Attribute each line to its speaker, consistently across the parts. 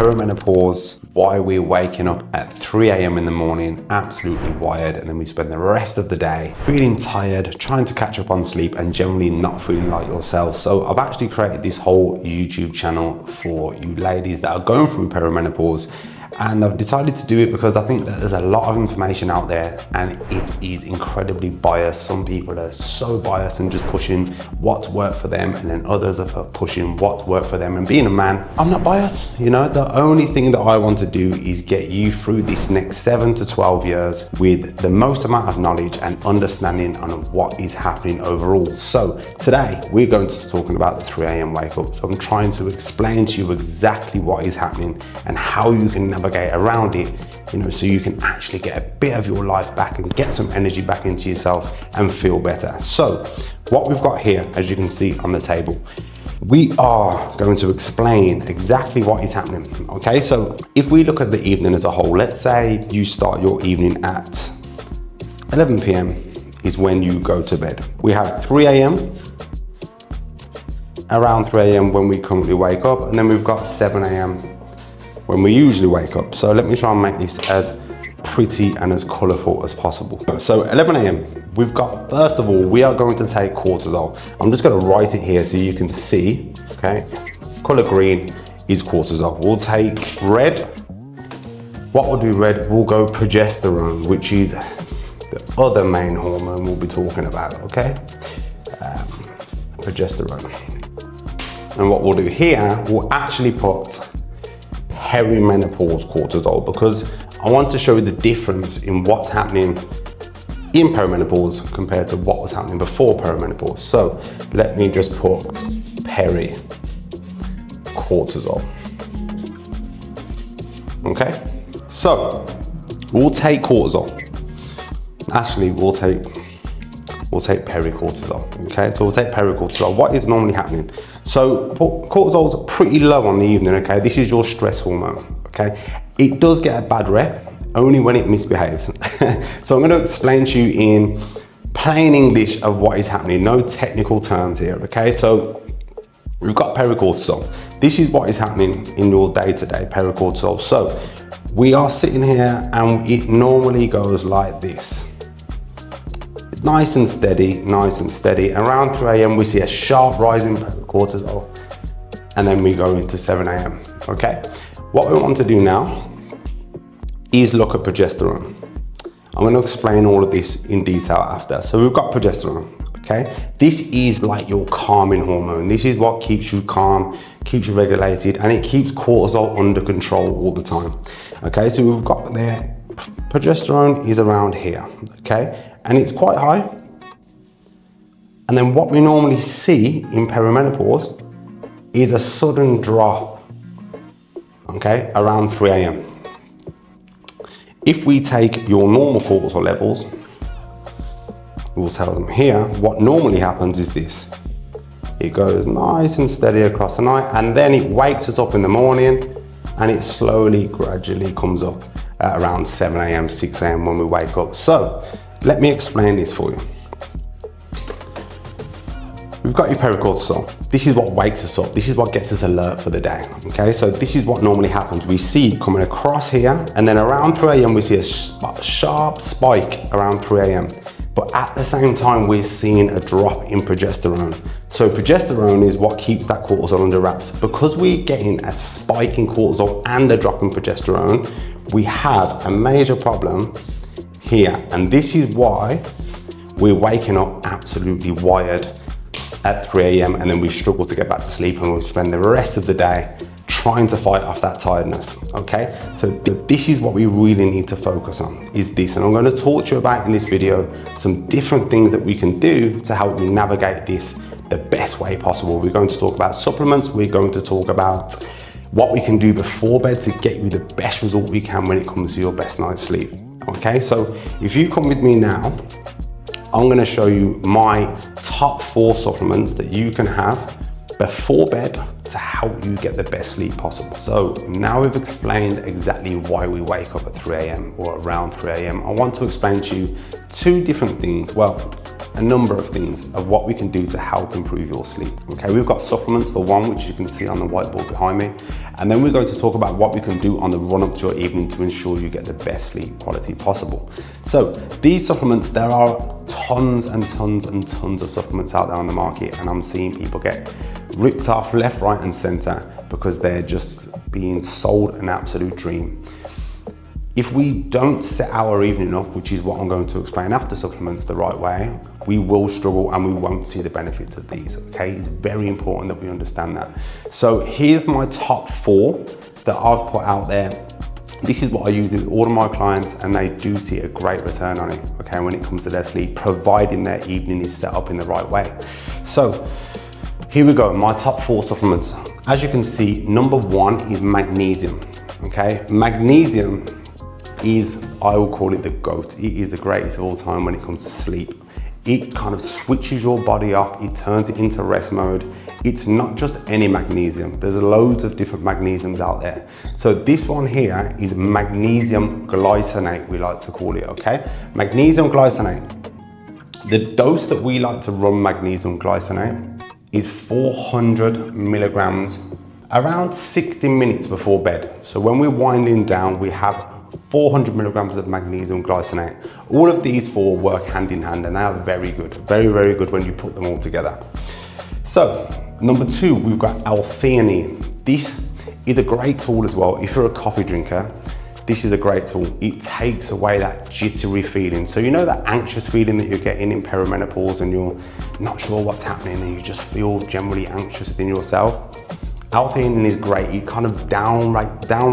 Speaker 1: perimenopause, why we're waking up at 3 a.m. in the morning, absolutely wired, and then we spend the rest of the day feeling tired, trying to catch up on sleep, and generally not feeling like yourself. So I've actually created this whole YouTube channel for you ladies that are going through perimenopause. And I've decided to do it because I think that there's a lot of information out there and it is incredibly biased. Some people are so biased and just pushing what's worked for them, and then others are pushing what's worked for them. And being a man, I'm not biased. You know, the only thing that I want to do is get you through this next 7 to 12 years with the most amount of knowledge and understanding on what is happening overall. So today we're going to be talking about the 3 a.m. wake up. So I'm trying to explain to you exactly what is happening and how you can navigate around it, you know, so you can actually get a bit of your life back and get some energy back into yourself and feel better. So what we've got here, as you can see on the table, we are going to explain exactly what is happening. Okay, so if we look at the evening as a whole, let's say you start your evening at 11 p.m. is when you go to bed. We have 3 a.m. around 3 a.m. when we currently wake up, and then we've got 7 a.m. when we usually wake up. So let me try and make this as pretty and as colorful as possible. So 11 a.m. we've got, first of all, we are going to take cortisol. I'm just going to write it here so you can see, okay? Color green is cortisol. We'll take red. What we'll do red, we'll go progesterone, which is the other main hormone we'll be talking about, okay? Progesterone. And what we'll do here, we'll actually put perimenopause cortisol, because I want to show you the difference in what's happening in perimenopause compared to what was happening before perimenopause. So let me just put peri cortisol. Okay, so we'll take cortisol. Actually, we'll take pericortisol. Okay, so we'll take pericortisol. What is normally happening? So cortisol is pretty low on the evening. Okay, this is your stress hormone. Okay, it does get a bad rep only when it misbehaves. So I'm going to explain to you in plain English of what is happening. No technical terms here. Okay, so we've got pericortisol. This is what is happening in your day-to-day pericortisol. So we are sitting here and it normally goes like this. Nice and steady, nice and steady. Around 3 a.m. we see a sharp rise in cortisol, and then we go into 7 a.m. Okay, what we want to do now is look at progesterone. I'm going to explain all of this in detail after. So we've got progesterone. Okay, this is like your calming hormone. This is what keeps you calm, keeps you regulated, and it keeps cortisol under control all the time. Okay, so we've got there, progesterone is around here. Okay, and it's quite high. And then what we normally see in perimenopause is a sudden drop, okay, around 3 a.m. If we take your normal cortisol levels, we'll tell them here, what normally happens is this. It goes nice and steady across the night, and then it wakes us up in the morning, and it slowly, gradually comes up at around 7 a.m., 6 a.m. when we wake up. So let me explain this for you. We've got your pericortisol. This is what wakes us up. This is what gets us alert for the day. Okay, so this is what normally happens. We see it coming across here, and then around 3 a.m. we see a sharp spike around 3 a.m. But at the same time, we're seeing a drop in progesterone. So progesterone is what keeps that cortisol under wraps. Because we're getting a spike in cortisol and a drop in progesterone, we have a major problem here. And this is why we're waking up absolutely wired at 3 a.m. and then we struggle to get back to sleep, and we'll spend the rest of the day trying to fight off that tiredness. Okay, so this is what we really need to focus on, is this. And I'm going to talk to you about in this video some different things that we can do to help you navigate this the best way possible. We're going to talk about supplements. We're going to talk about what we can do before bed to get you the best result we can when it comes to your best night's sleep. Okay, so if you come with me now, I'm going to show you my top 4 supplements that you can have before bed to help you get the best sleep possible. So now we've explained exactly why we wake up at 3 a.m. or around 3 a.m. I want to explain to you 2 different things. Well, a number of things of what we can do to help improve your sleep. Okay, we've got supplements for one, which you can see on the whiteboard behind me. And then we're going to talk about what we can do on the run up to your evening to ensure you get the best sleep quality possible. So these supplements, there are tons and tons and tons of supplements out there on the market, and I'm seeing people get ripped off left, right and center because they're just being sold an absolute dream. If we don't set our evening up, which is what I'm going to explain after supplements, the right way, we will struggle and we won't see the benefits of these, okay? It's very important that we understand that. So here's my top 4 that I've put out there. This is what I use with all of my clients, and they do see a great return on it, okay, when it comes to their sleep, providing their evening is set up in the right way. So here we go, my top 4 supplements. As you can see, number 1 is magnesium, okay? Magnesium is, I will call it the GOAT. It is the greatest of all time when it comes to sleep. It kind of switches your body off, it turns it into rest mode. It's not just any magnesium, there's loads of different magnesiums out there. So this one here is magnesium glycinate, we like to call it, okay? Magnesium glycinate. The dose that we like to run magnesium glycinate is 400 milligrams around 60 minutes before bed. So when we're winding down, we have 400 milligrams of magnesium glycinate. All of these 4 work hand in hand, and they are very good, very, very good when you put them all together. So number 2, we've got L-theanine. This is a great tool as well. If you're a coffee drinker, this is a great tool. It takes away that jittery feeling. So you know that anxious feeling that you're getting in perimenopause and you're not sure what's happening and you just feel generally anxious within yourself? L-theanine is great. It kind of down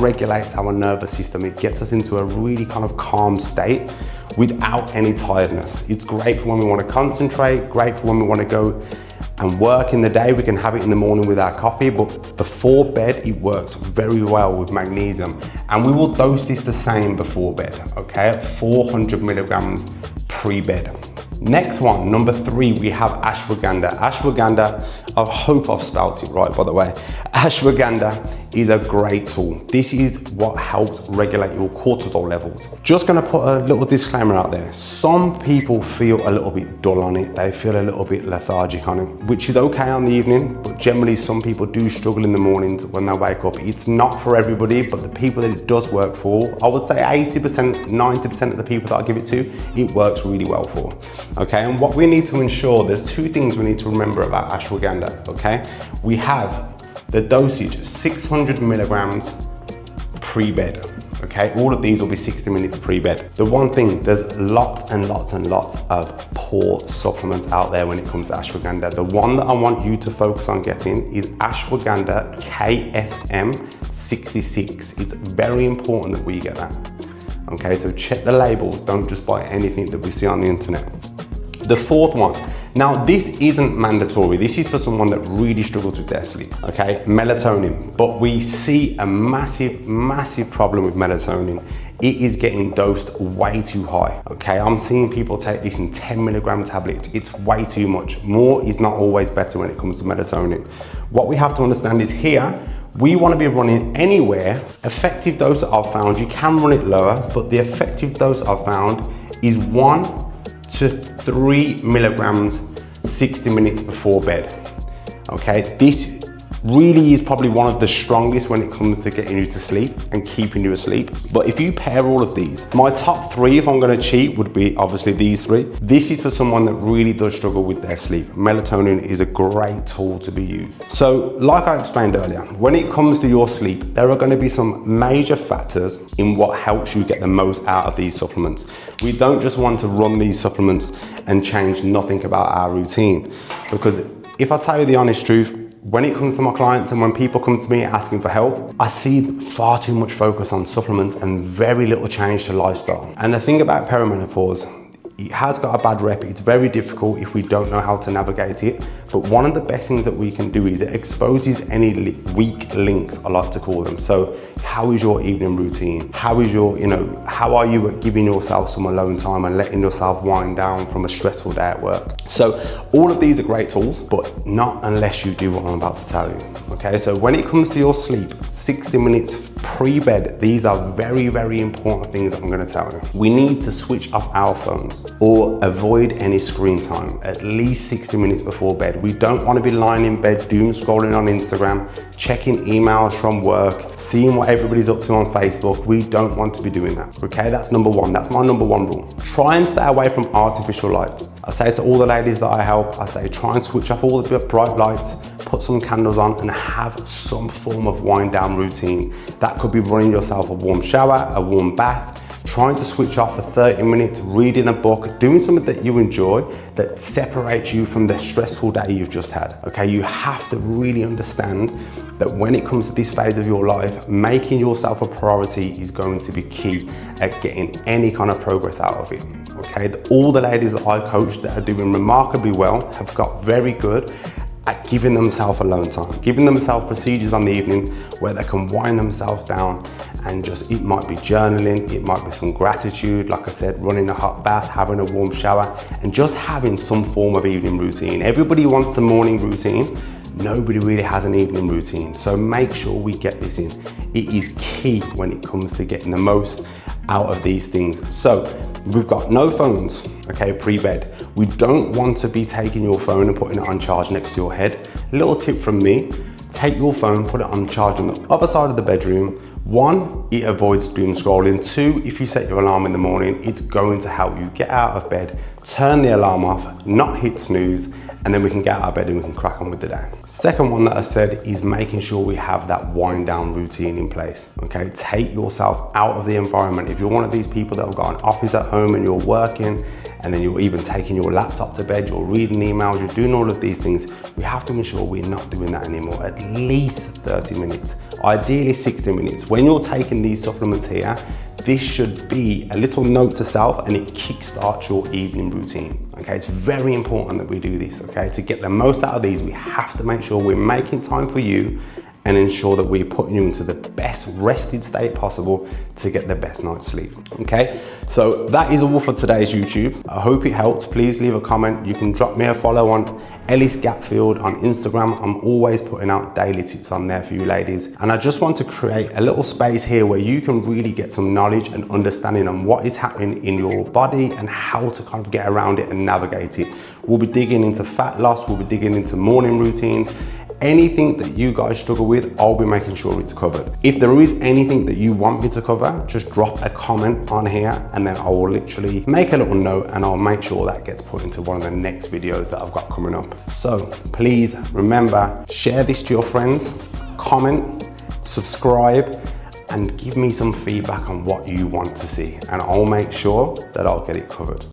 Speaker 1: regulates our nervous system. It gets us into a really kind of calm state without any tiredness. It's great for when we want to concentrate, great for when we want to go and work in the day. We can have it in the morning with our coffee, but before bed, it works very well with magnesium. And we will dose this the same before bed, okay? At 400 milligrams pre-bed. Next one, number 3, we have ashwagandha. Ashwagandha, I hope I've spelled it right, by the way. Ashwagandha is a great tool. This is what helps regulate your cortisol levels. Just gonna put a little disclaimer out there. Some people feel a little bit dull on it. They feel a little bit lethargic on it, which is okay on the evening, but generally some people do struggle in the mornings when they wake up. It's not for everybody, but the people that it does work for, I would say 80%, 90% of the people that I give it to, it works really well for. Okay, and what we need to ensure, there's 2 things we need to remember about ashwagandha, okay? We have the dosage, 600 milligrams pre-bed, okay? All of these will be 60 minutes pre-bed. The one thing, there's lots and lots and lots of poor supplements out there when it comes to ashwagandha. The one that I want you to focus on getting is ashwagandha KSM 66. It's very important that we get that. Okay, so check the labels, don't just buy anything that we see on the internet. The 4th one, now this isn't mandatory, this is for someone that really struggles with their sleep, okay? Melatonin, but we see a massive, massive problem with melatonin. It is getting dosed way too high, okay? I'm seeing people take this in 10 milligram tablets. It's way too much. More is not always better when it comes to melatonin. What we have to understand is here, we want to be running anywhere. Effective dose that I've found, you can run it lower, but the effective dose I've found is 1 to 3 milligrams 60 minutes before bed. Okay, this really is probably one of the strongest when it comes to getting you to sleep and keeping you asleep. But if you pair all of these, my top 3, if I'm going to cheat, would be obviously these 3. This is for someone that really does struggle with their sleep. Melatonin is a great tool to be used. So like I explained earlier, when it comes to your sleep, there are going to be some major factors in what helps you get the most out of these supplements. We don't just want to run these supplements and change nothing about our routine, because if I tell you the honest truth, when it comes to my clients and when people come to me asking for help, I see far too much focus on supplements and very little change to lifestyle. And the thing about perimenopause, it has got a bad rep. It's very difficult if we don't know how to navigate it. But one of the best things that we can do is it exposes any weak links, I like to call them. So how is your evening routine? How is your, how are you at giving yourself some alone time and letting yourself wind down from a stressful day at work? So all of these are great tools, but not unless you do what I'm about to tell you. Okay, so when it comes to your sleep, 60 minutes pre-bed, these are very, very important things that I'm gonna tell you. We need to switch off our phones or avoid any screen time at least 60 minutes before bed. We don't wanna be lying in bed, doom scrolling on Instagram, checking emails from work, seeing what everybody's up to on Facebook. We don't want to be doing that, okay? That's number one, that's my number one rule. Try and stay away from artificial lights. I say to all the ladies that I help, I say try and switch off all the bright lights, put some candles on and have some form of wind down routine. That could be running yourself a warm shower, a warm bath, trying to switch off for 30 minutes, reading a book, doing something that you enjoy that separates you from the stressful day you've just had. Okay, you have to really understand that when it comes to this phase of your life, making yourself a priority is going to be key at getting any kind of progress out of it. Okay, all the ladies that I coach that are doing remarkably well have got very good at giving themselves alone time, giving themselves procedures on the evening where they can wind themselves down and just, it might be journaling, it might be some gratitude, like I said, running a hot bath, having a warm shower, and just having some form of evening routine. Everybody wants a morning routine. Nobody really has an evening routine. So make sure we get this in. It is key when it comes to getting the most out of these things. So we've got no phones, okay, pre-bed. We don't want to be taking your phone and putting it on charge next to your head. Little tip from me, take your phone, put it on charge on the other side of the bedroom. One, it avoids doom scrolling. Two, if you set your alarm in the morning, it's going to help you get out of bed, turn the alarm off, not hit snooze, and then we can get out of bed and we can crack on with the day. Second one that I said is making sure we have that wind down routine in place. Okay, take yourself out of the environment. If you're one of these people that have got an office at home and you're working, and then you're even taking your laptop to bed, you're reading emails, you're doing all of these things, we have to ensure we're not doing that anymore. At least 30 minutes, ideally 60 minutes. When you're taking these supplements here, this should be a little note to self and it kickstarts your evening routine. Okay, it's very important that we do this, okay? To get the most out of these, we have to make sure we're making time for you and ensure that we're putting you into the best rested state possible to get the best night's sleep, okay? So that is all for today's YouTube. I hope it helped. Please leave a comment. You can drop me a follow on Ellis Gapfield on Instagram. I'm always putting out daily tips on there for you ladies. And I just want to create a little space here where you can really get some knowledge and understanding on what is happening in your body and how to kind of get around it and navigate it. We'll be digging into fat loss. We'll be digging into morning routines. Anything that you guys struggle with, I'll be making sure it's covered. If there is anything that you want me to cover, just drop a comment on here and then I will literally make a little note and I'll make sure that gets put into one of the next videos that I've got coming up. So please remember, share this to your friends, comment, subscribe, and give me some feedback on what you want to see and I'll make sure that I'll get it covered.